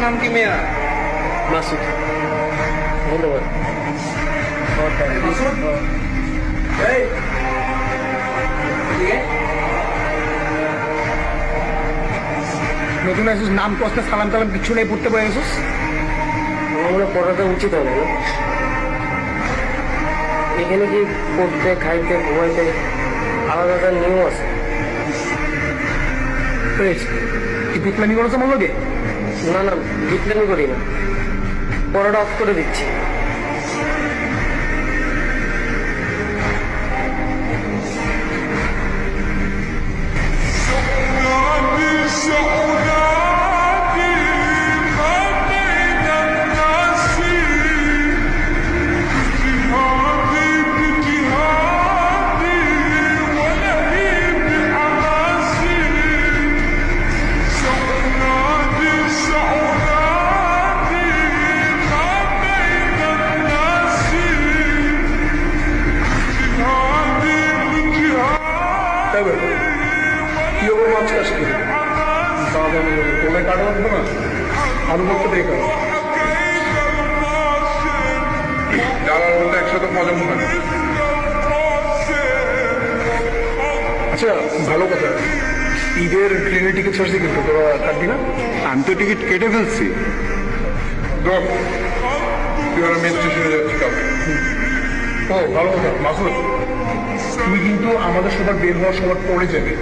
নাম কি মেয়া? মাসুদ। ধন্যবাদ। মাসুদ? এই, এদিকে। নতুন আসিস, নাম কষ্ট সালাম টালাম কিছু নেই, পড়তে পারে আসিস। আমরা পড়াটা উচিত হবে না? এখানে কি পড়তে, খাইতে, ঘুমাইতে আলাদা আলাদা নিয়ম আছে? কি পিকলামি করেছে আমার লোকে? না না, বিপ্লবী করি না, পড়াটা অফ করে দিচ্ছি। কি ওর মাছ চাষ করি তোলে কাটা লাগবে না, আলু করতে দেখো যারা বলতে একসাথে মজা মনে হয়। আচ্ছা ভালো কথা, ঈদের ট্রেনের টিকিট ছাড়ছি কিন্তু তোরা কাটবি না? আমি তো টিকিট কেটে ফেলছি। তুই আর মেন স্টেশনে যাচ্ছি কাউকে। ও ভালো কথা মাসুদ, তুই কিন্তু আমাদের সবার বের হওয়ার সবার পরে যাবে।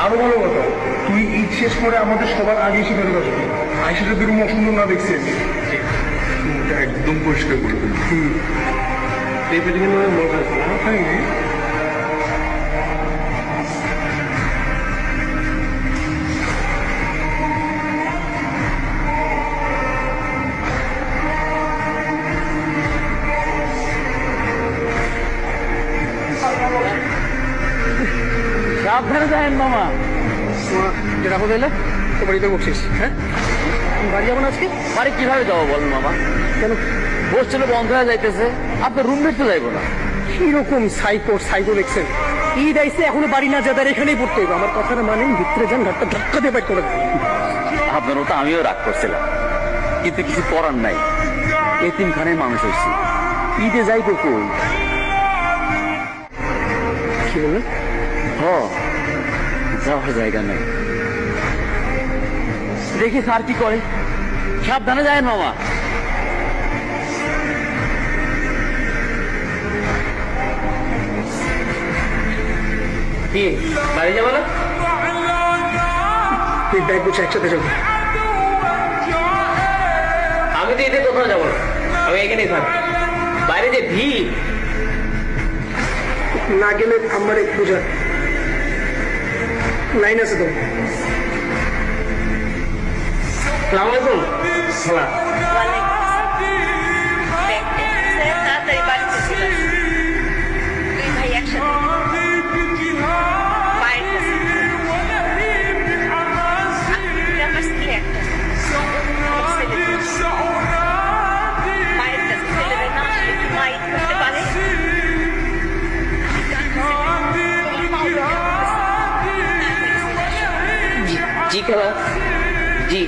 আরো ভালো কথা, তুই ঈদ শেষ করে আমাদের সবার আগে এসে বেরোতে আসবি। আইসিটা বেরোম অসুন্দর না দেখছি আমি। এটা একদম পরিষ্কার করে ফেলছি। পেঁপে কিন্তু মনে থাকবে না। সাবধানে যাবেন মামা। যেটা কোথায় এলে তো বাড়িতে বসছিস? হ্যাঁ, বাড়ি যাবো না আজকে? বাড়ি কিভাবে যাবো বলেন মামা? কেন? হোস্টেলে বন্ধ হয়ে যাইতেছে, আপনার রুম দেখতে যাইবো না? কিরকম সাইকো সাইকো দেখছেন? ঈদ আইসে এখনো বাড়ি না যাদের এখানেই পড়তে হইবে। আমার কথাটা মানেন, ভিতরে যান, ঘাটটা ধাক্কা দিয়ে বাইক করে দেন। আপনার মতো আমিও রাগ করছিলাম, কিন্তু কিছু করার নাই। এতিমখানের মানুষ হয়েছি, ঈদে যাইবো কই? কি বললেন? যাওয়ার জায়গা নেই। দেখি স্যার কি করে। সাবধানে যায় মামা। কি বাড়ি যাবো না? তুই ব্যাগ গুছে একসাথে যাবো। আমি তো ঈদে কোথাও যাবো না, আমি এখানেই থাকবো। বাইরে যে ভিড়, না গেলে আমার এক পূজা লাইন আছে তো। সালাম আলাইকুম। সালাম। তাড়াতাড়ি বাড়িতে চলে আসো। দুই ভাই একসাথে মায়ের কাছে। আমার ছেলে একটা, আমার ছেলে দুটো। মায়ের কাছে ছেলেদের না আসলে কি মা ঈদ করতে পারে? জি খালা, জি।